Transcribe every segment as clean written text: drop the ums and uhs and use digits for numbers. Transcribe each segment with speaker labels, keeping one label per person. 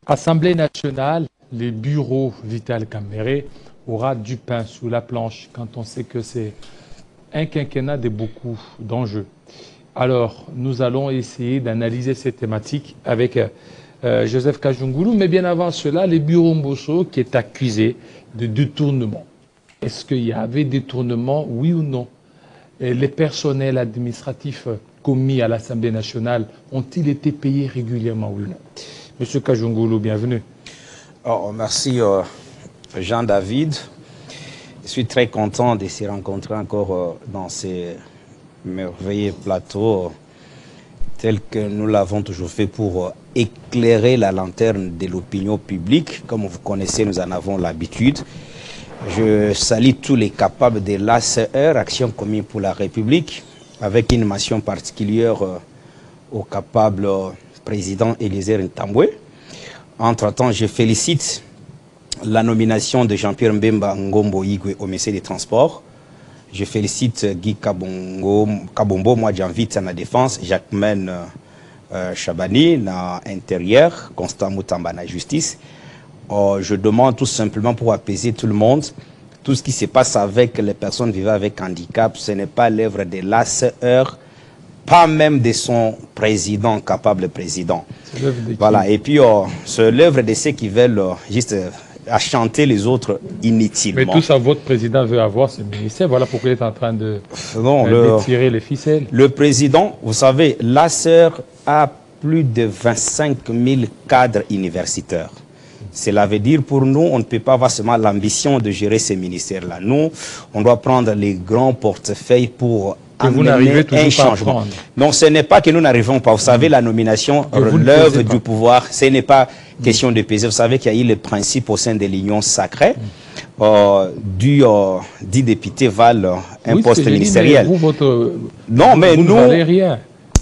Speaker 1: Assemblée nationale, les bureaux Vital Kamerhe aura du pain sous la planche quand on sait que c'est un quinquennat de beaucoup d'enjeux. Alors, nous allons essayer d'analyser ces thématiques avec Joseph Kajungulu, mais bien avant cela, les bureaux Mbosso qui est accusé de détournement. Est-ce qu'il y avait détournement, oui ou non? Et les personnels administratifs commis à l'Assemblée nationale ont-ils été payés régulièrement, oui ou non? Monsieur Kajungulu, bienvenue.
Speaker 2: Oh, merci Jean-David. Je suis très content de se rencontrer encore dans ces merveilleux plateaux tels que nous l'avons toujours fait pour éclairer la lanterne de l'opinion publique. Comme vous connaissez, nous en avons l'habitude. Je salue tous les capables de l'ACR, Action commune pour la République, avec une mention particulière au capable président Élisée Ntambwe. Entre-temps, je félicite la nomination de Jean-Pierre Mbemba Ngombo Igwe au ministère des Transports. Je félicite Guy Kabombo, moi j'invite à la défense, Jacquemaine Chabani, na intérieur, Constant Moutamba, na justice. Je demande tout simplement pour apaiser tout le monde, tout ce qui se passe avec les personnes vivant avec handicap, ce n'est pas l'œuvre de l'ACR, pas même de son président, capable président. Voilà, et puis c'est l'œuvre de ceux qui veulent juste à chanter les autres inutilement.
Speaker 1: Mais tout ça, votre président veut avoir ce ministère. Voilà pourquoi il est en train de tirer les ficelles.
Speaker 2: Le président, vous savez, l'ACR a plus de 25 000 cadres universitaires. Cela veut dire pour nous, on ne peut pas avoir seulement l'ambition de gérer ces ministères-là. Nous, on doit prendre les grands portefeuilles pour amener un changement. Non, ce n'est pas que nous n'arrivons pas. Vous savez, la nomination relève du pouvoir. Ce n'est pas question de peser. Vous savez qu'il y a eu le principe au sein de l'union sacrée. 10 députés valent un poste ministériel. Non, mais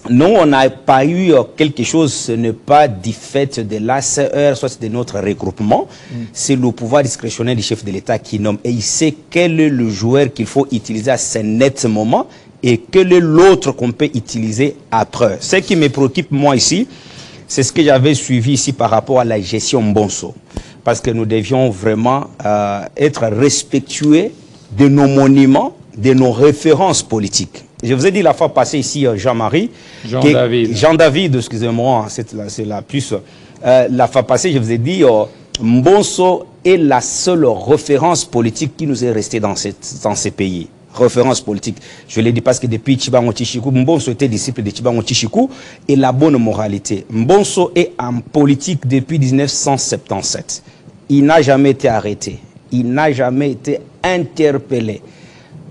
Speaker 2: nous, on n'a pas eu quelque chose, ce n'est pas du fait de l'ACR, soit de notre regroupement. C'est le pouvoir discrétionnaire du chef de l'État qui nomme. Et il sait quel est le joueur qu'il faut utiliser à ce net moment et quel est l'autre qu'on peut utiliser après. Ce qui me préoccupe moi ici, c'est ce que j'avais suivi ici par rapport à la gestion Mbosso. Parce que nous devions vraiment être respectueux de nos monuments, de nos références politiques. Je vous ai dit la fois passée ici, Jean-Marie, Jean-David, excusez-moi, c'est la plus... la fois passée, je vous ai dit, Mbosso est la seule référence politique qui nous est restée dans ces pays. Référence politique. Je l'ai dit parce que depuis Tchibango Tchichikou, Mbosso était disciple de Tchibango Tchichikou et la bonne moralité. Mbosso est en politique depuis 1977. Il n'a jamais été arrêté. Il n'a jamais été interpellé.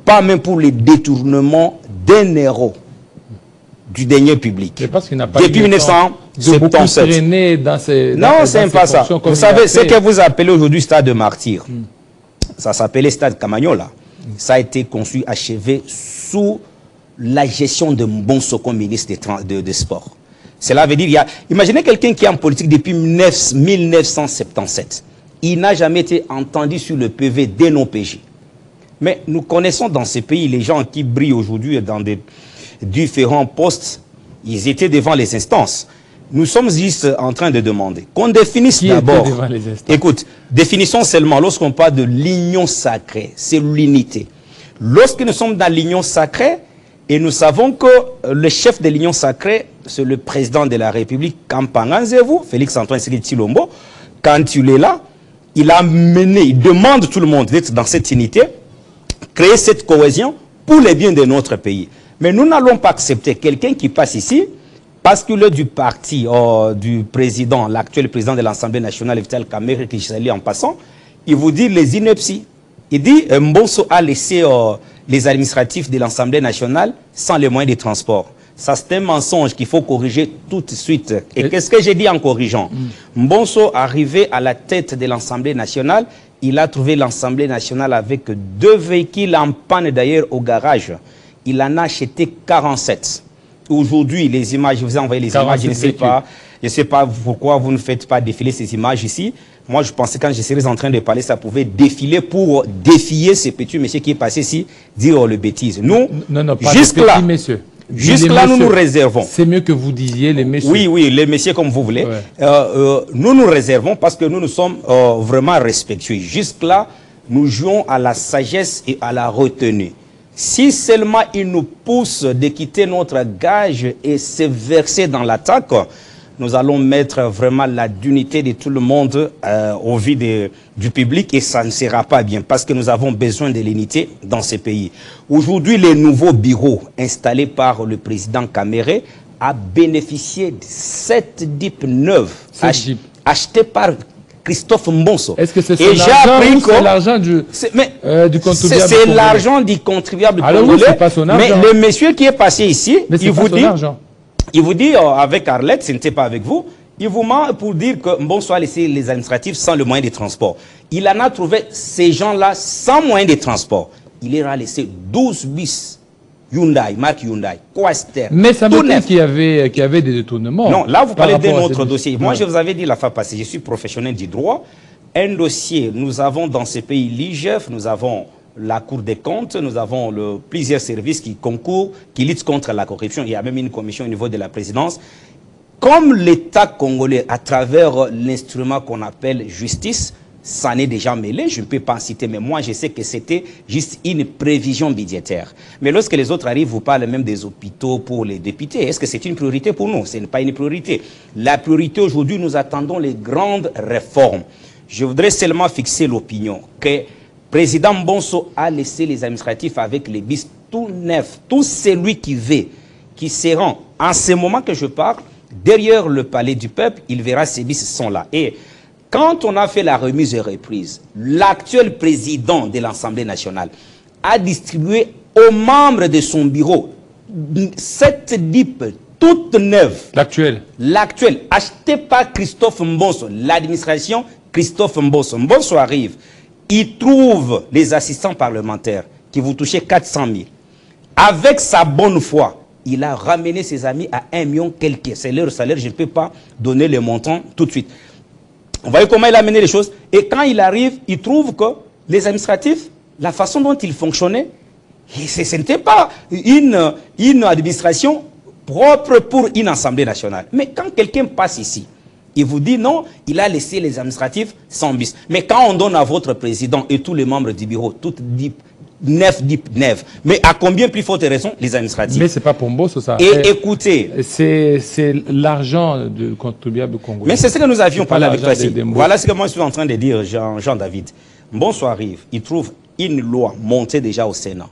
Speaker 2: Pas même pour les détournements d'un euro du denier public.
Speaker 1: Parce qu'il n'a pas
Speaker 2: depuis 1977. Non, c'est pas ça. Vous savez, ce que vous appelez aujourd'hui stade de martyr, ça s'appelait stade Camagnola. Ça a été conçu, achevé sous la gestion de Mbosso comme ministre des Sports. Cela veut dire, imaginez quelqu'un qui est en politique depuis 1977. Il n'a jamais été entendu sur le PV des non-PJ. Mais nous connaissons dans ces pays les gens qui brillent aujourd'hui dans des différents postes. Ils étaient devant les instances. Nous sommes juste en train de demander qu'on définisse d'abord. Écoute, définissons seulement lorsqu'on parle de l'union sacrée, c'est l'unité. Lorsque nous sommes dans l'union sacrée, et nous savons que le chef de l'union sacrée, c'est le président de la République, Kampanganzevu, Félix-Antoine Tshisekedi-Tshilombo, quand il est là, il a mené, il demande tout le monde d'être dans cette unité, créer cette cohésion pour le bien de notre pays. Mais nous n'allons pas accepter quelqu'un qui passe ici, parce qu'il est du parti du président, l'actuel président de l'Assemblée nationale, Vital Kamerhe, qui je salue en passant, il vous dit les inepties. Il dit Mbosso a laissé les administratifs de l'Assemblée nationale sans les moyens de transport. Ça, c'est un mensonge qu'il faut corriger tout de suite. Et qu'est-ce que j'ai dit en corrigeant? Mbosso, arrivé à la tête de l'Assemblée nationale, il a trouvé l'Assemblée nationale avec 2 véhicules en panne d'ailleurs au garage. Il en a acheté 47. Aujourd'hui, les images, je vous ai envoyé les images, je ne sais pas pourquoi vous ne faites pas défiler ces images ici. Moi, je pensais quand je serais en train de parler, ça pouvait défiler pour défier ce petit monsieur qui est passé ici, dire le bêtise. Nous,
Speaker 1: non, pas
Speaker 2: jusque-là, Jusque-là, nous nous réservons.
Speaker 1: C'est mieux que vous disiez les messieurs.
Speaker 2: Oui, oui, les messieurs comme vous voulez.
Speaker 1: Ouais.
Speaker 2: Nous nous réservons parce que nous sommes vraiment respectueux. Jusque-là, nous jouons à la sagesse et à la retenue. Si seulement ils nous poussent de quitter notre gage et se verser dans l'attaque, nous allons mettre vraiment la dignité de tout le monde au vide du public et ça ne sera pas bien parce que nous avons besoin de l'unité dans ces pays. Aujourd'hui, les nouveaux bureaux installés par le président Kamere a bénéficié de 7 DIP neuves achetés par Christophe Mbonso.
Speaker 1: Est-ce que c'est l'argent du contribuable?
Speaker 2: C'est l'argent du contribuable congolais.
Speaker 1: Oui, pas son argent.
Speaker 2: Mais le monsieur qui est passé ici,
Speaker 1: il
Speaker 2: vous dit avec Arlette, ce n'était pas avec vous, il vous ment pour dire que Mbonso a laissé les administratifs sans le moyen de transport. Il en a trouvé ces gens-là sans moyen de transport. Il leur a laissé 12 bus. Hyundai, marque Hyundai, Quaster.
Speaker 1: Mais ça veut dire qu'il y avait des détournements.
Speaker 2: Non, là vous parlez d'un autre dossier. Moi je vous avais dit la fois passée, je suis professionnel du droit. Un dossier, nous avons dans ce pays l'IGF, nous avons la Cour des comptes, nous avons plusieurs services qui concourent, qui luttent contre la corruption. Il y a même une commission au niveau de la présidence. Comme l'État congolais, à travers l'instrument qu'on appelle justice, ça n'est déjà mêlé, je ne peux pas en citer, mais moi je sais que c'était juste une prévision budgétaire. Mais lorsque les autres arrivent, vous parlez même des hôpitaux pour les députés. Est-ce que c'est une priorité pour nous? Ce n'est pas une priorité. La priorité aujourd'hui, nous attendons les grandes réformes. Je voudrais seulement fixer l'opinion que le président Mbonso a laissé les administratifs avec les bis tout neufs. Tout celui qui veut, qui se rend, en ce moment que je parle, derrière le palais du peuple, il verra ces bis sont là. Et quand on a fait la remise et reprise, l'actuel président de l'Assemblée nationale a distribué aux membres de son bureau 7 DIP toutes neuves.
Speaker 1: L'actuel.
Speaker 2: L'actuel, acheté par Christophe Mbonso, l'administration Christophe Mbonso. Mbonso arrive, il trouve les assistants parlementaires qui vous touchaient 400 000. Avec sa bonne foi, il a ramené ses amis à 1 million quelques. C'est leur salaire, je ne peux pas donner le montant tout de suite. Vous voyez comment il a mené les choses. Et quand il arrive, il trouve que les administratifs, la façon dont ils fonctionnaient, ce n'était pas une administration propre pour une assemblée nationale. Mais quand quelqu'un passe ici, il vous dit non, il a laissé les administratifs sans bis. Mais quand on donne à votre président et tous les membres du bureau, toutes 9 mais à combien plus forte raison les administratifs?
Speaker 1: Mais c'est pas pour Mbonso ça.
Speaker 2: Et écoutez,
Speaker 1: c'est l'argent du contribuable congolais.
Speaker 2: Mais c'est ce que nous avions parlé avec toi. Voilà ce que moi je suis en train de dire, Jean-David. Mbonso arrive, il trouve une loi montée déjà au Sénat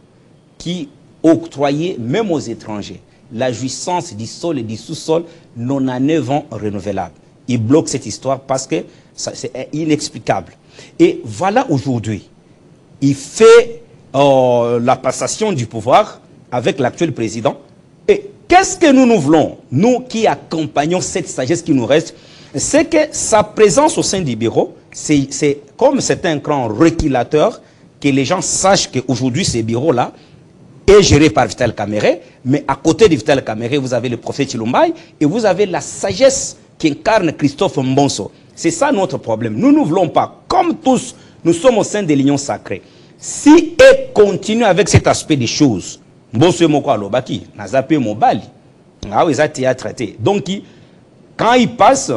Speaker 2: qui octroyait même aux étrangers la jouissance du sol et du sous-sol non à 9 ans renouvelable. Il bloque cette histoire parce que c'est inexplicable. Et voilà aujourd'hui, il fait la passation du pouvoir avec l'actuel président. Et qu'est-ce que nous voulons, nous qui accompagnons cette sagesse qui nous reste, c'est que sa présence au sein du bureau, c'est comme c'est un grand reculateur, que les gens sachent qu'aujourd'hui, ce bureau-là est géré par Vital Kamerhe, mais à côté de Vital Kamerhe, vous avez le prophète Chilombaye et vous avez la sagesse qui incarne Christophe Mbonso. C'est ça notre problème. Nous ne voulons pas, comme tous, nous sommes au sein de l'union sacrée. Si elle continue avec cet aspect des choses, Mbonso Moko Alobaki, Nazapé Mobali, traité. Donc, quand ils passent,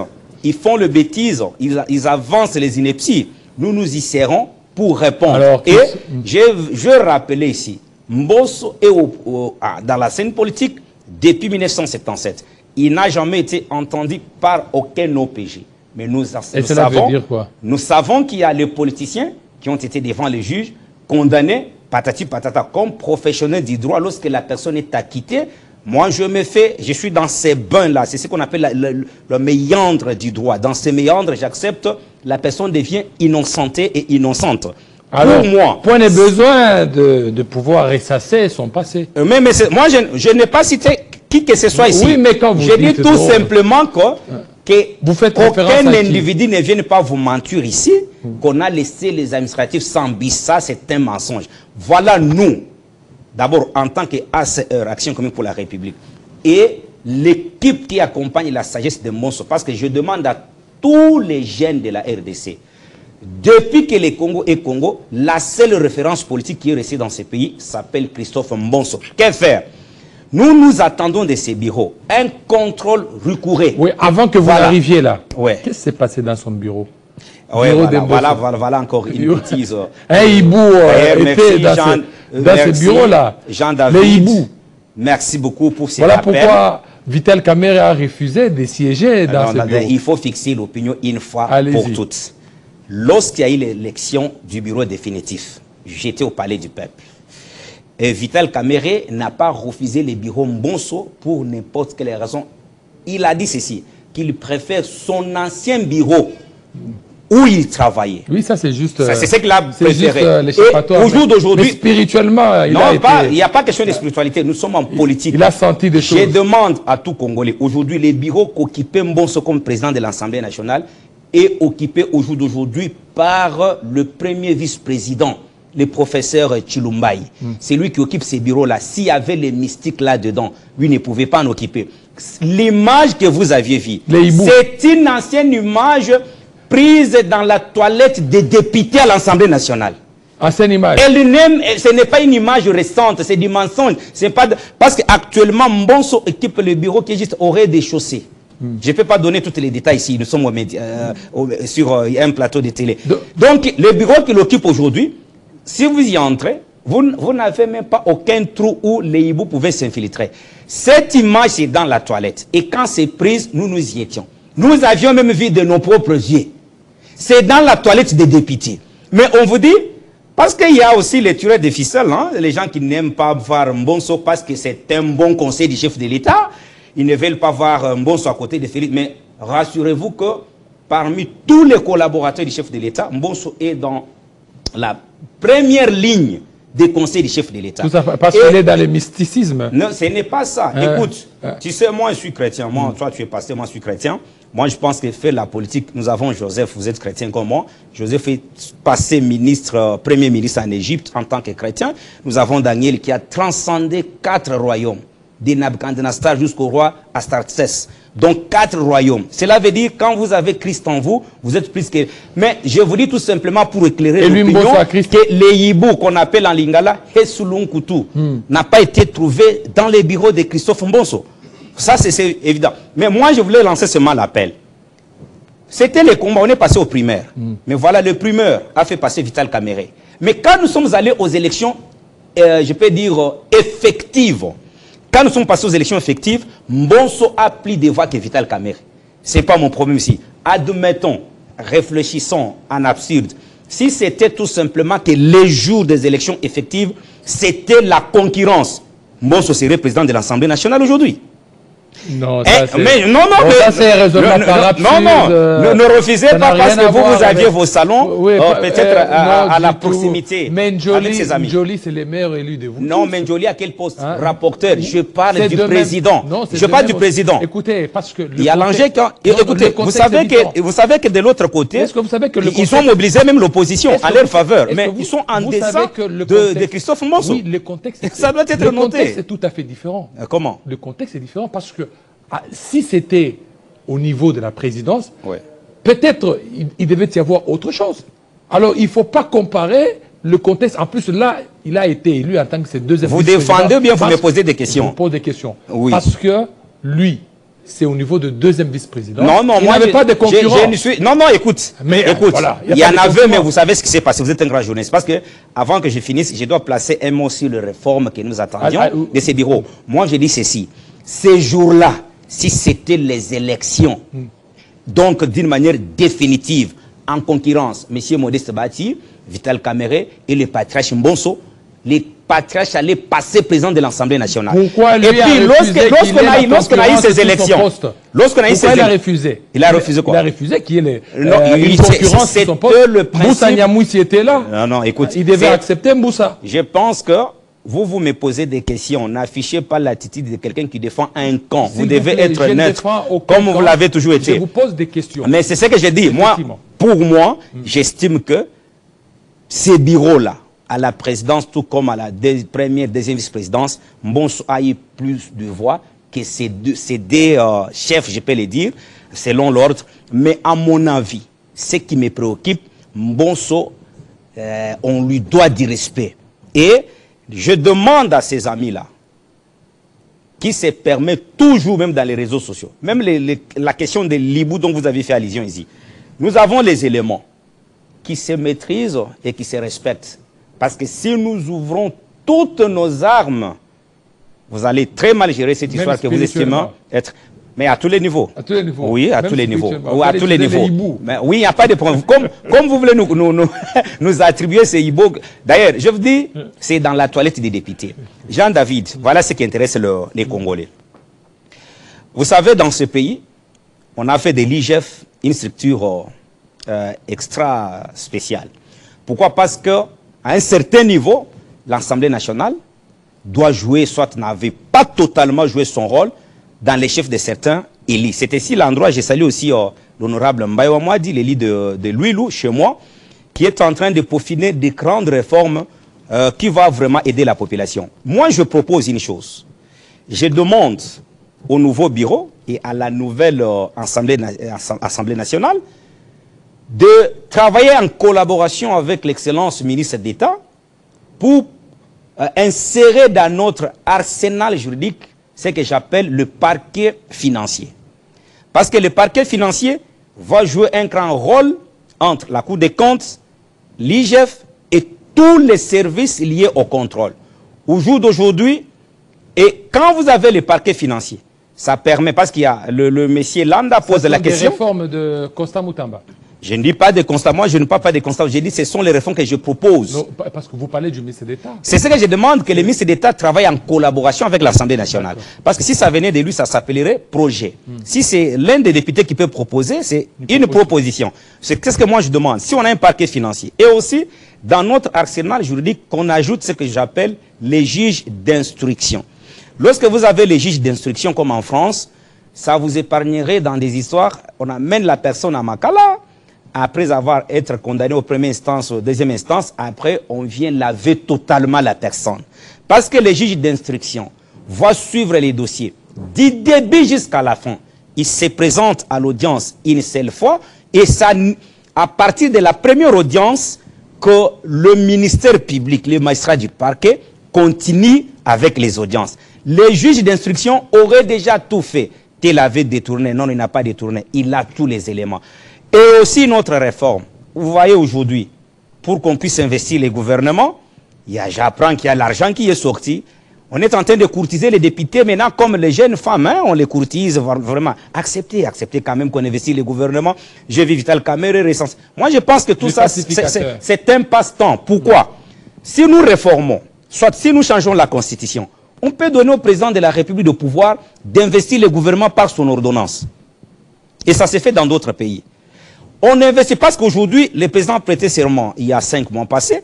Speaker 2: ils font le bêtise, ils avancent les inepties. Nous y serons pour répondre. Alors, et je rappelais ici, Mbonso est dans la scène politique depuis 1977. Il n'a jamais été entendu par aucun OPG. Mais nous savons qu'il y a les politiciens qui ont été devant les juges, condamnés, patati patata, comme professionnels du droit. Lorsque la personne est acquittée, moi je suis dans ces bains-là. C'est ce qu'on appelle le méandre du droit. Dans ces méandres, j'accepte, la personne devient innocentée et innocente.
Speaker 1: Alors, pour moi, point de besoin de pouvoir ressasser son passé.
Speaker 2: Mais moi, je n'ai pas cité qui que ce soit ici.
Speaker 1: Oui, mais quand vous
Speaker 2: je dis tout simplement qu'aucun individu ne vienne pas vous mentir ici, qu'on a laissé les administratifs sans bis. Ça, c'est un mensonge. Voilà nous, d'abord en tant qu'ACR, Action Commune pour la République, et l'équipe qui accompagne la sagesse de Mbonso, parce que je demande à tous les jeunes de la RDC, depuis que le Congo est Congo, la seule référence politique qui est restée dans ce pays s'appelle Christophe Mbonso. Que faire? nous attendons de ces bureaux un contrôle recouré.
Speaker 1: Oui, avant que vous arriviez là,
Speaker 2: ouais.
Speaker 1: Qu'est-ce qui s'est passé dans son bureau?
Speaker 2: Oui, voilà encore une bêtise.
Speaker 1: Un hibou était dans ce bureau-là.
Speaker 2: Jean-David,
Speaker 1: les hiboux.
Speaker 2: Merci beaucoup pour ces
Speaker 1: Voilà
Speaker 2: rappels.
Speaker 1: pourquoi Vital Kamerhe a refusé de siéger dans ce bureau.
Speaker 2: Il faut fixer l'opinion une fois pour toutes. Lorsqu'il y a eu l'élection du bureau définitif, j'étais au Palais du Peuple. Et Vital Kamerhe n'a pas refusé les bureaux Mbonso pour n'importe quelle raison. Il a dit ceci, qu'il préfère son ancien bureau où il travaillait.
Speaker 1: Oui, ça c'est juste...
Speaker 2: C'est ce qu'il a préféré.
Speaker 1: Au jour d'aujourd'hui... Spirituellement, il
Speaker 2: n'y a pas question de spiritualité. Nous sommes en politique.
Speaker 1: Il a senti des choses.
Speaker 2: Je demande à tout Congolais, aujourd'hui, les bureaux qu'occupait Mbonso comme président de l'Assemblée nationale est occupé au jour d'aujourd'hui par le premier vice-président, le professeur Chilumbaï. C'est lui qui occupe ces bureaux-là. S'il y avait les mystiques là-dedans, lui ne pouvait pas en occuper. L'image que vous aviez vue, c'est une ancienne image prise dans la toilette des députés à l'Assemblée nationale.
Speaker 1: Ancienne image.
Speaker 2: Ce n'est pas une image récente, c'est du mensonge. Parce qu'actuellement, Mbonso équipe le bureau qui est juste au rez-de-chaussée. Je ne peux pas donner tous les détails ici, nous sommes sur un plateau de télé. Donc, le bureau qu'il occupe aujourd'hui, si vous y entrez, vous n'avez même pas aucun trou où les hiboux pouvaient s'infiltrer. Cette image est dans la toilette. Et quand c'est prise, nous y étions. Nous avions même vu de nos propres yeux. C'est dans la toilette des députés. Mais on vous dit, parce qu'il y a aussi les tueurs de ficelles, hein, les gens qui n'aiment pas voir Mbonso parce que c'est un bon conseil du chef de l'État, ils ne veulent pas voir Mbonso à côté de Félix. Mais rassurez-vous que parmi tous les collaborateurs du chef de l'État, Mbonso est dans la première ligne des conseils du chef de l'État.
Speaker 1: Parce qu'il est dans le mysticisme.
Speaker 2: Non, ce n'est pas ça. Écoute, tu sais, moi je suis chrétien. Moi, toi tu es pasteur, moi je suis chrétien. Moi je pense que faire la politique, nous avons Joseph, vous êtes chrétien comme moi. Joseph est passé premier ministre en Égypte en tant que chrétien. Nous avons Daniel qui a transcendé 4 royaumes, de Nabucodonosor jusqu'au roi Astartés. Donc 4 royaumes. Cela veut dire quand vous avez Christ en vous, vous êtes plus que... Mais je vous dis tout simplement pour éclairer l'opinion que les hiboux qu'on appelle en lingala, Hesulunkutu, n'a pas été trouvé dans les bureaux de Christophe Mbonso. Ça c'est évident. Mais moi je voulais lancer seulement l'appel. C'était les combats, on est passé aux primaires. Mais voilà, le primeur a fait passer Vital Kamerhe. Mais quand nous sommes allés aux élections, je peux dire effectives, quand nous sommes passés aux élections effectives, Mbonso a plus de voix que Vital Kamerhe. Ce n'est pas mon problème ici. Admettons, réfléchissons en absurde. Si c'était tout simplement que les jours des élections effectives, c'était la concurrence, Mbonso serait président de l'Assemblée nationale aujourd'hui.
Speaker 1: Non, ça c'est...
Speaker 2: Ne refusez pas parce que vous aviez vos salons, peut-être à la proximité, avec ses amis.
Speaker 1: Menjoli, c'est les meilleurs élus de vous.
Speaker 2: Non, Menjoli, à quel poste? Rapporteur. Je parle du président. Je parle du président.
Speaker 1: Écoutez, parce que...
Speaker 2: Il y a l'enjeu quand... Écoutez, vous savez que de l'autre côté, ils ont mobilisé même l'opposition à leur faveur, mais ils sont en deçà de Christophe Mbonso.
Speaker 1: Oui, le contexte...
Speaker 2: Ça doit être noté.
Speaker 1: Le contexte est tout à fait différent.
Speaker 2: Comment?
Speaker 1: Le contexte est différent parce que si c'était au niveau de la présidence, peut-être il devait y avoir autre chose. Alors, il ne faut pas comparer le contexte. En plus, là, il a été élu en tant que ses deuxième vice-président.
Speaker 2: Vous défendez bien, vous me posez des questions.
Speaker 1: Je vous pose des questions.
Speaker 2: Oui.
Speaker 1: Parce que lui, c'est au niveau de deuxième vice-président.
Speaker 2: Non, non,
Speaker 1: il n'avait pas de concurrent.
Speaker 2: Non, non, écoute.
Speaker 1: Mais
Speaker 2: écoute,
Speaker 1: voilà,
Speaker 2: il y en avait, mais vous savez ce qui s'est passé. Vous êtes un grand journaliste. Parce que, avant que je finisse, je dois placer un mot sur les réformes que nous attendions de ces bureaux. Moi, je dis ceci. Ces jours-là, si c'était les élections, donc d'une manière définitive, en concurrence, M. Modeste Bati, Vital Kamerhe et le patriarche Mbonso, les patriarches allaient passer président de l'Assemblée nationale.
Speaker 1: Pourquoi lui
Speaker 2: et puis, lorsqu'on a eu ces élections,
Speaker 1: il a refusé.
Speaker 2: Il a refusé quoi?
Speaker 1: Il a refusé qu'il y ait une concurrence sur son poste. Moussa Nyamouissi était là.
Speaker 2: Non, non, écoute.
Speaker 1: Il devait accepter Moussa.
Speaker 2: Je pense que vous me posez des questions. N'affichez pas l'attitude de quelqu'un qui défend un camp. Vous devez être neutre, comme vous l'avez toujours été.
Speaker 1: Je vous pose des questions.
Speaker 2: Mais c'est ce que j'ai dit. Moi, pour moi, j'estime que ces bureaux-là, à la présidence, tout comme à la première, deuxième vice-présidence, Mbonso a eu plus de voix que ces deux chefs, je peux le dire, selon l'ordre. Mais à mon avis, ce qui me préoccupe, Mbonso, on lui doit du respect. Et je demande à ces amis-là, qui se permet toujours, même dans les réseaux sociaux, même la question des libous dont vous avez fait allusion ici, nous avons les éléments qui se maîtrisent et qui se respectent. Parce que si nous ouvrons toutes nos armes, vous allez très mal gérer cette histoire que vous estimez être... Mais à tous les niveaux. À tous les niveaux. Oui, à tous les niveaux. Ou à tous les niveaux. Mais oui, il n'y a pas de problème. Comme vous voulez nous attribuer ces hiboux. D'ailleurs, je vous dis, c'est dans la toilette des députés. Jean-David, voilà ce qui intéresse les Congolais. Vous savez, dans ce pays, on a fait de l'IGF une structure extra spéciale. Pourquoi? Parce qu'à un certain niveau, l'Assemblée nationale doit jouer, soit n'avait pas totalement joué son rôle, dans les chefs de certains élus. C'est ici l'endroit, j'ai salué aussi l'honorable Mbaye Mouadi, l'élu de Louilou, chez moi, qui est en train de peaufiner des grandes réformes qui vont vraiment aider la population. Moi, je propose une chose. Je demande au nouveau bureau et à la nouvelle Assemblée nationale de travailler en collaboration avec l'excellence ministre d'État pour insérer dans notre arsenal juridique ce que j'appelle le parquet financier. Parce que le parquet financier va jouer un grand rôle entre la Cour des comptes, l'IGF et tous les services liés au contrôle. Au jour d'aujourd'hui, et quand vous avez le parquet financier, ça permet, parce qu'il y a le monsieur Landa pose la question.
Speaker 1: Des réformes de Constant Moutamba.
Speaker 2: Je ne dis pas de constat, moi je ne parle pas de constat, je dis que ce sont les réformes que je propose.
Speaker 1: Non, parce que vous parlez du ministre d'État.
Speaker 2: C'est ce que je demande, que le ministre d'État travaille en collaboration avec l'Assemblée nationale. Parce que si ça venait de lui, ça s'appellerait projet. Si c'est l'un des députés qui peut proposer, c'est une proposition. C'est qu'est-ce que moi je demande. Si on a un parquet financier, et aussi dans notre arsenal juridique, qu'on ajoute ce que j'appelle les juges d'instruction. Lorsque vous avez les juges d'instruction comme en France, ça vous épargnerait dans des histoires, on amène la personne à Makala, après avoir été condamné aux première instance, aux deuxième instance, après, on vient laver totalement la personne. Parce que les juges d'instruction vont suivre les dossiers du début jusqu'à la fin. Ils se présentent à l'audience une seule fois et ça, à partir de la première audience, que le ministère public, les magistrats du parquet, continue avec les audiences. Les juges d'instruction auraient déjà tout fait. Tel avait détourné. Non, il n'a pas détourné. Il a tous les éléments. Et aussi notre réforme. Vous voyez aujourd'hui, pour qu'on puisse investir les gouvernements, j'apprends qu'il y a l'argent qui est sorti. On est en train de courtiser les députés maintenant comme les jeunes femmes. Hein, on les courtise vraiment. Acceptez quand même qu'on investit les gouvernements. J'ai vu Vital Kamerhe récemment. Moi, je pense que tout ça, c'est un passe-temps. Pourquoi? Si nous réformons, soit si nous changeons la Constitution, on peut donner au président de la République le pouvoir d'investir le gouvernement par son ordonnance. Et ça s'est fait dans d'autres pays. On investit parce qu'aujourd'hui, le président a prêté serment il y a 5 mois passés.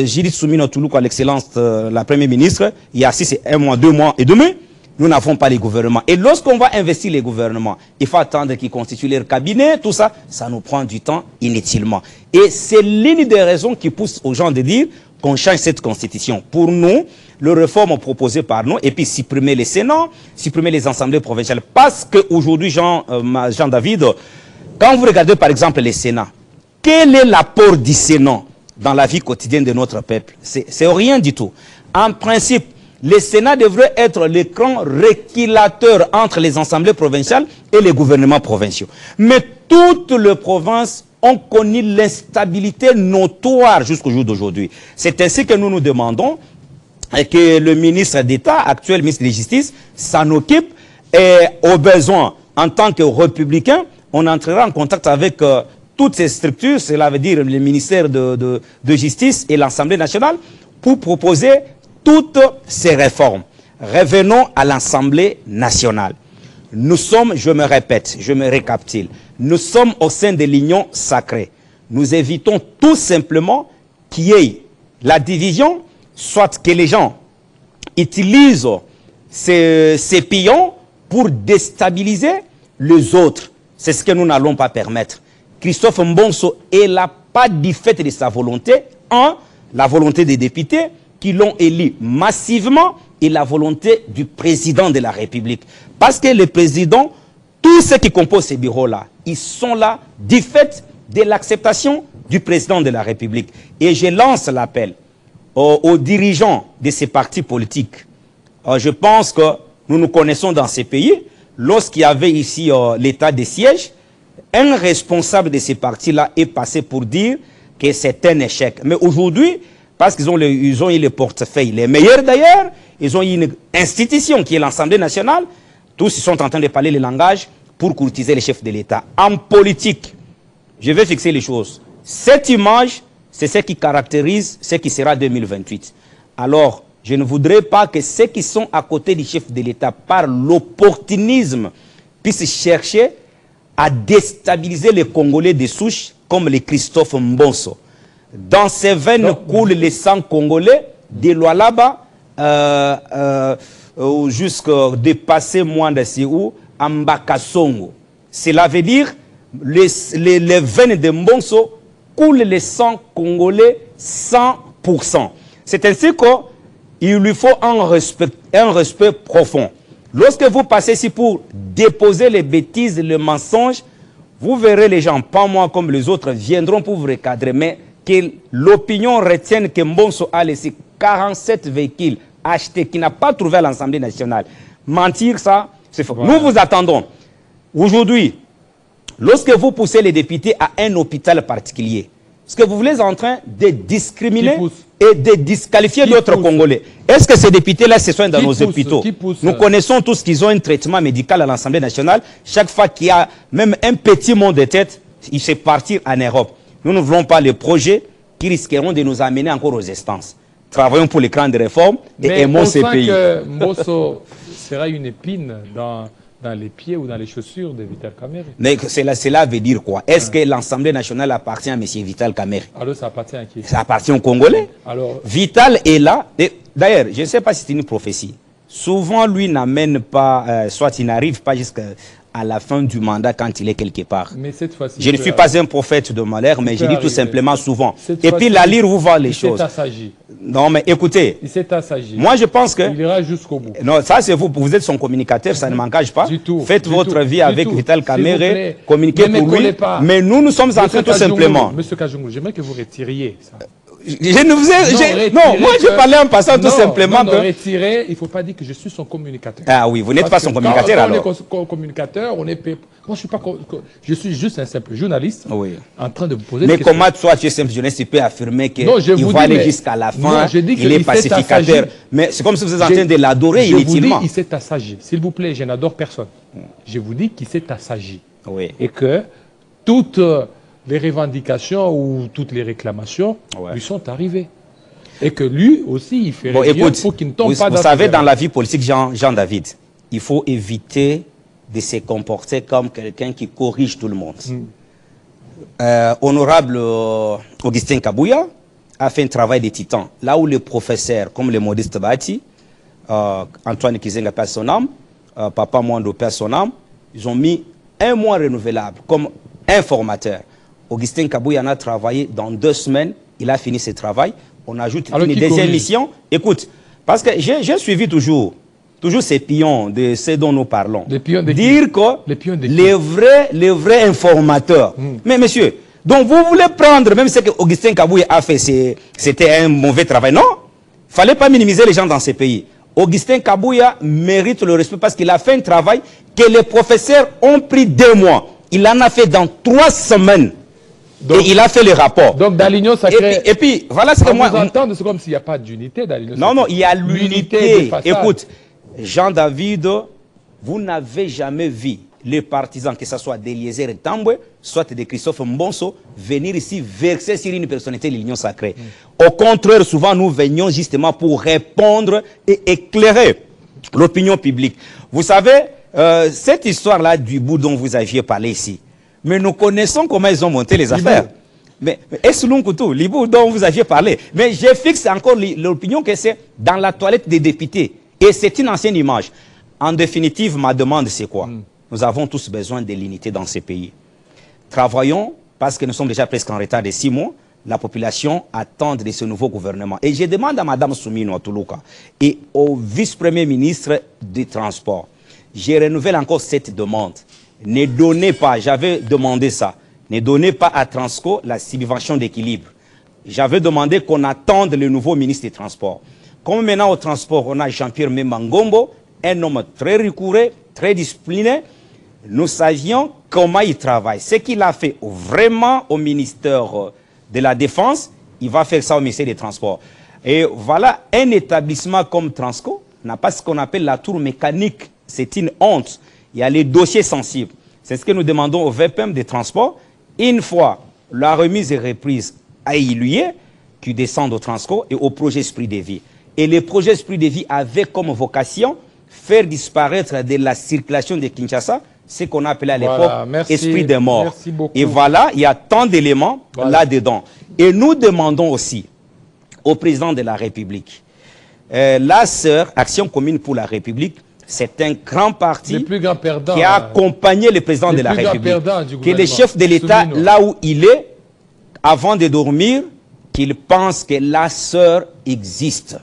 Speaker 2: Judith Soumino Toulouk, à l'excellence la première ministre, il y a 1 mois, 2 mois et demi, nous n'avons pas les gouvernements. Et lorsqu'on va investir les gouvernements, il faut attendre qu'ils constituent leur cabinet, tout ça, ça nous prend du temps inutilement. Et c'est l'une des raisons qui pousse aux gens de dire qu'on change cette constitution. Pour nous, les réformes proposées par nous, et puis supprimer les Sénats, supprimer les assemblées provinciales. Parce qu'aujourd'hui, Jean-David, quand vous regardez par exemple les Sénats, quel est l'apport du Sénat dans la vie quotidienne de notre peuple? C'est rien du tout. En principe, le Sénat devrait être l'écran régulateur entre les assemblées provinciales et les gouvernements provinciaux. Mais toutes les provinces ont connu l'instabilité notoire jusqu'au jour d'aujourd'hui. C'est ainsi que nous nous demandons que le ministre d'État, actuel ministre de la Justice, s'en occupe et au besoin, en tant que républicain, on entrera en contact avec toutes ces structures, cela veut dire le ministère de Justice et l'Assemblée nationale, pour proposer toutes ces réformes. Revenons à l'Assemblée nationale. Nous sommes, je me répète, je me récapitule, nous sommes au sein de l'union sacrée. Nous évitons tout simplement qu'il y ait la division, soit que les gens utilisent ces pions pour déstabiliser les autres. C'est ce que nous n'allons pas permettre. Christophe Mbonso est là pas du fait de sa volonté, la volonté des députés qui l'ont élu massivement et la volonté du président de la République. Parce que le président, tous ceux qui composent ces bureaux-là, ils sont là du fait de l'acceptation du président de la République. Et je lance l'appel aux dirigeants de ces partis politiques. Je pense que Nous nous connaissons dans ces pays. Lorsqu'il y avait ici l'état de siège, un responsable de ces partis-là est passé pour dire que c'est un échec. Mais aujourd'hui, parce qu'ils ont eu les portefeuilles les meilleurs d'ailleurs, ils ont eu une institution qui est l'Assemblée nationale, tous ils sont en train de parler le langage pour courtiser les chefs de l'État. En politique, je vais fixer les choses. Cette image, c'est ce qui caractérise ce qui sera 2028. Alors, je ne voudrais pas que ceux qui sont à côté du chef de l'État, par l'opportunisme, puissent chercher à déstabiliser les Congolais de souche comme les Christophe Mbonso. Dans ces veines coulent les sangs congolais, de Lualaba jusqu'à dépasser Mwanda-Siou, à Mbakasongo. Cela veut dire les veines de Mbonso coulent les sangs congolais 100%. C'est ainsi qu'il lui faut un respect profond. Lorsque vous passez ici pour déposer les bêtises, le mensonge, vous verrez les gens, pas moi comme les autres, viendront pour vous recadrer, mais que l'opinion retienne que Mbonso a laissé 47 véhicules achetés, qui n'a pas trouvé à l'Assemblée nationale. Mentir, ça, c'est faux. Voilà. Nous vous attendons. Aujourd'hui, lorsque vous poussez les députés à un hôpital particulier, est-ce que vous voulez en train de discriminer et de disqualifier d'autres Congolais? Est-ce que ces députés-là se soignent dans nos hôpitaux? Nous connaissons tous qu'ils ont un traitement médical à l'Assemblée nationale. Chaque fois qu'il y a même un petit mot de tête, il sait partir en Europe. Nous ne voulons pas les projets qui risqueront de nous amener encore aux instances. Travaillons pour les grandes réformes et aimons ces pays.
Speaker 1: Que Mbosso sera une épine dans les pieds ou dans les chaussures de Vital Kamerhe.
Speaker 2: Mais cela veut dire quoi? Est-ce que l'Assemblée nationale appartient à M. Vital Kamerhe?
Speaker 1: Alors ça appartient à qui?
Speaker 2: Ça appartient aux Congolais.
Speaker 1: Alors...
Speaker 2: Vital est là. D'ailleurs, je ne sais pas si c'est une prophétie. Souvent, lui n'amène pas, soit il n'arrive pas jusqu'à la fin du mandat quand il est quelque part.
Speaker 1: Mais cette fois-ci,
Speaker 2: je ne suis pas un prophète de malheur, mais je dis tout simplement souvent. Et puis la lire, vous voir les choses.
Speaker 1: Il s'est assagi.
Speaker 2: Non, mais écoutez.
Speaker 1: Il s'est assagi.
Speaker 2: Moi, je pense que...
Speaker 1: Il ira jusqu'au bout.
Speaker 2: Non, ça c'est vous. Vous êtes son communicateur, ça ne m'engage pas.
Speaker 1: Du tout.
Speaker 2: Faites votre vie avec Vital Kamerhe,
Speaker 1: communiquez
Speaker 2: pour lui. Mais nous, nous sommes en train tout simplement...
Speaker 1: Monsieur Kajungu, j'aimerais que vous retiriez ça.
Speaker 2: Je ne vous ai... Non, moi je parlais en passant tout simplement
Speaker 1: que... retirer, il ne faut pas dire que je suis son communicateur.
Speaker 2: Ah oui, vous n'êtes pas son communicateur alors.
Speaker 1: On est communicateur, on est... Moi je suis pas... Je suis juste un simple journaliste en train de vous poser
Speaker 2: des questions. Mais comment toi tu es simple journaliste, tu peux affirmer qu'il va aller jusqu'à la fin, il est pacificateur. Mais c'est comme si vous êtes en train de l'adorer inutilement.
Speaker 1: Je vous dis, il s'est assagi. S'il vous plaît, je n'adore personne. Je vous dis qu'il s'est assagi. Et que toutes... les revendications ou toutes les réclamations lui sont arrivées. Et que lui aussi, il fait rien pour qu'il ne tombe pas dans...
Speaker 2: Vous savez, dans la vie politique, Jean-David, il faut éviter de se comporter comme quelqu'un qui corrige tout le monde. Honorable Augustin Kabouya a fait un travail de titan. Là où les professeurs, comme les Modeste Bati, Antoine Kizenga perd son âme, Papa Mwando perd son âme, ils ont mis un mois renouvelable comme informateur. Augustin Kabouya en a travaillé dans 2 semaines. Il a fini ce travail. On ajoute une deuxième mission. Écoute, parce que j'ai suivi toujours ces pions de ce dont nous parlons. Dire que les vrais informateurs. Mais monsieur, donc vous voulez prendre, même ce que Augustin Kabouya a fait, c'était un mauvais travail. Non, il ne fallait pas minimiser les gens dans ces pays. Augustin Kabouya mérite le respect parce qu'il a fait un travail que les professeurs ont pris 2 mois. Il en a fait dans 3 semaines. Donc, et il a fait le rapport.
Speaker 1: Donc dans l'Union sacrée...
Speaker 2: Et puis, voilà ce que moi...
Speaker 1: C'est comme s'il n'y a pas d'unité dans l'Union sacrée.
Speaker 2: Non, non, il y a l'unité. Écoute, Jean-David, vous n'avez jamais vu les partisans, que ce soit d'Eliezer Tambwe, soit de Christophe Mbonso, venir ici verser sur une personnalité de l'Union sacrée. Au contraire, souvent, nous venions justement pour répondre et éclairer l'opinion publique. Vous savez, cette histoire-là du bout dont vous aviez parlé ici, mais nous connaissons comment ils ont monté les affaires. Mais est-ce Lunkutu, Libou dont vous aviez parlé? Mais je fixe encore l'opinion que c'est dans la toilette des députés. Et c'est une ancienne image. En définitive, ma demande, c'est quoi? Nous avons tous besoin de l'unité dans ces pays. Travaillons, parce que nous sommes déjà presque en retard de 6 mois. La population attend de ce nouveau gouvernement. Et je demande à Mme Soumino Toulouka et au vice-premier ministre des Transports, je renouvelle encore cette demande. Ne donnez pas, j'avais demandé ça, ne donnez pas à Transco la subvention d'équilibre. J'avais demandé qu'on attende le nouveau ministre des Transports. Comme maintenant au transport, on a Jean-Pierre Memangombo, un homme très rigoureux, très discipliné. Nous savions comment il travaille. Ce qu'il a fait vraiment au ministère de la Défense, il va faire ça au ministère des Transports. Et voilà, un établissement comme Transco n'a pas ce qu'on appelle la tour mécanique. C'est une honte. Il y a les dossiers sensibles. C'est ce que nous demandons au VPM des Transports. Une fois la remise et reprise a eu lieu, qui descendent au Transco et au projet Esprit de Vie. Et le projet Esprit de Vie avait comme vocation faire disparaître de la circulation de Kinshasa ce qu'on appelait à l'époque Esprit des morts.
Speaker 1: Merci beaucoup.
Speaker 2: Et voilà, il y a tant d'éléments là-dedans. Et nous demandons aussi au président de la République, la sœur Action commune pour la République, c'est un grand parti qui a accompagné le président de la République, qui est le chef de l'État là où il est, avant de dormir, qu'il pense que la sœur existe,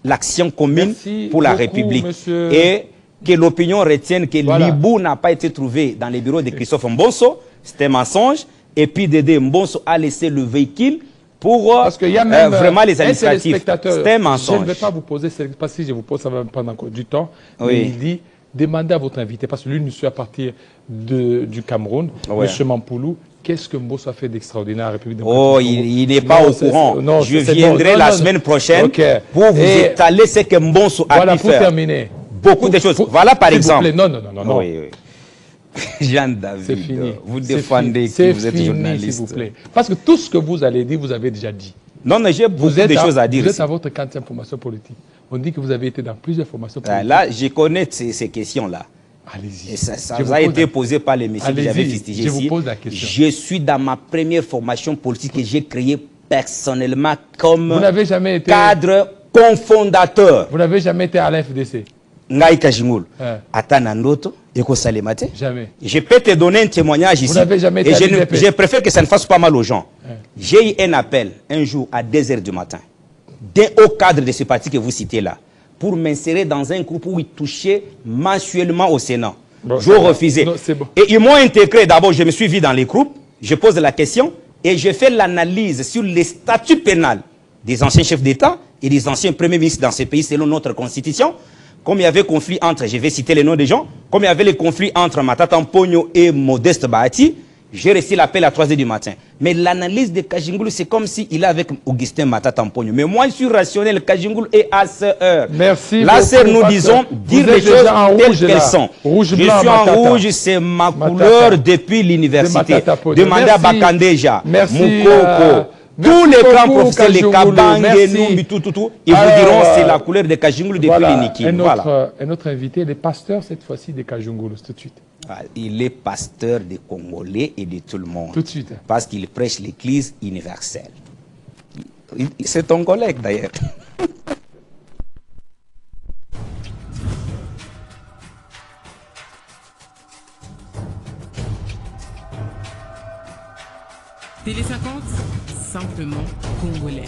Speaker 2: l'Action commune pour la République. Monsieur. Et que l'opinion retienne que l'Ibou n'a pas été trouvé dans les bureaux de Christophe Mbonso, c'était un mensonge. Et puis Dédé Mbonso a laissé le véhicule pour
Speaker 1: parce qu'il y a même,
Speaker 2: vraiment les administratifs. C'était un mensonge.
Speaker 1: Je ne vais pas vous poser, parce que je vous pose, ça va me prendre encore du temps. Oui. Mais il dit, demandez à votre invité, parce que lui, monsieur, à partir du Cameroun, monsieur Mampoulou, qu'est-ce que Mbosso a fait d'extraordinaire à la République démocratique?
Speaker 2: Oh, il n'est pas au courant. Non, je viendrai la semaine prochaine pour vous étaler ce que Mbosso a pu faire. Voilà, pour
Speaker 1: terminer.
Speaker 2: Beaucoup de choses. Voilà, par exemple.
Speaker 1: Non, non, non, non.
Speaker 2: Oui, oui. Jean-David, vous défendez
Speaker 1: que
Speaker 2: vous êtes journaliste.
Speaker 1: S'il vous plaît. Parce que tout ce que vous allez dire, vous avez déjà dit.
Speaker 2: Non, mais j'ai beaucoup de choses à dire.
Speaker 1: Vous êtes à votre 40e formation politique. On dit que vous avez été dans plusieurs formations politiques.
Speaker 2: Là, je connais ces questions-là.
Speaker 1: Allez-y.
Speaker 2: Et ça vous a été posé par les messieurs que j'avais fustigés ici.
Speaker 1: Je vous pose la question.
Speaker 2: Je suis dans ma première formation politique que j'ai créée personnellement comme cadre cofondateur.
Speaker 1: Vous n'avez jamais été à l'FDC?
Speaker 2: Ngai Kajingul. Atanandoto, Eko Salemate.
Speaker 1: Jamais.
Speaker 2: Je peux te donner un témoignage ici.
Speaker 1: Vous n'avez jamais été à l'UDP.
Speaker 2: Je préfère que ça ne fasse pas mal aux gens. J'ai eu un appel un jour à 2 h du matin d'un haut cadre de ce parti que vous citez là, pour m'insérer dans un groupe où ils touchaient mensuellement au Sénat. Bon, je refusais. Bon. Et ils m'ont intégré. D'abord, je me suis vu dans les groupes, je pose la question et je fais l'analyse sur les statuts pénals des anciens chefs d'État et des anciens premiers ministres dans ce pays selon notre constitution. Comme il y avait conflit entre, je vais citer les noms des gens, comme il y avait les conflits entre Matata Mpogno et Modeste Bahati, j'ai reçu l'appel à 3 h du matin. Mais l'analyse de Kajingulu, c'est comme s'il est avec Augustin Matata Mpogno. Mais moi, je suis rationnel. Kajingulu est à ce heure.
Speaker 1: Merci.
Speaker 2: La sœur, nous disons, dire les choses telles qu'elles sont.
Speaker 1: Rouge,
Speaker 2: je suis en rouge, c'est ma couleur depuis l'université. Demandez à Bakandeja, Moukoko. Tous les grands professeurs, les Kabange, Numbi, tout, ils vous diront c'est la couleur de Kajingulu depuis l'Iniki.
Speaker 1: Un autre invité, les pasteurs cette fois-ci de Kajingulu, tout de suite.
Speaker 2: Il est pasteur des Congolais et de tout le monde.
Speaker 1: Tout de suite.
Speaker 2: Parce qu'il prêche l'Église universelle. C'est ton collègue d'ailleurs.
Speaker 3: Télé 50, simplement congolais.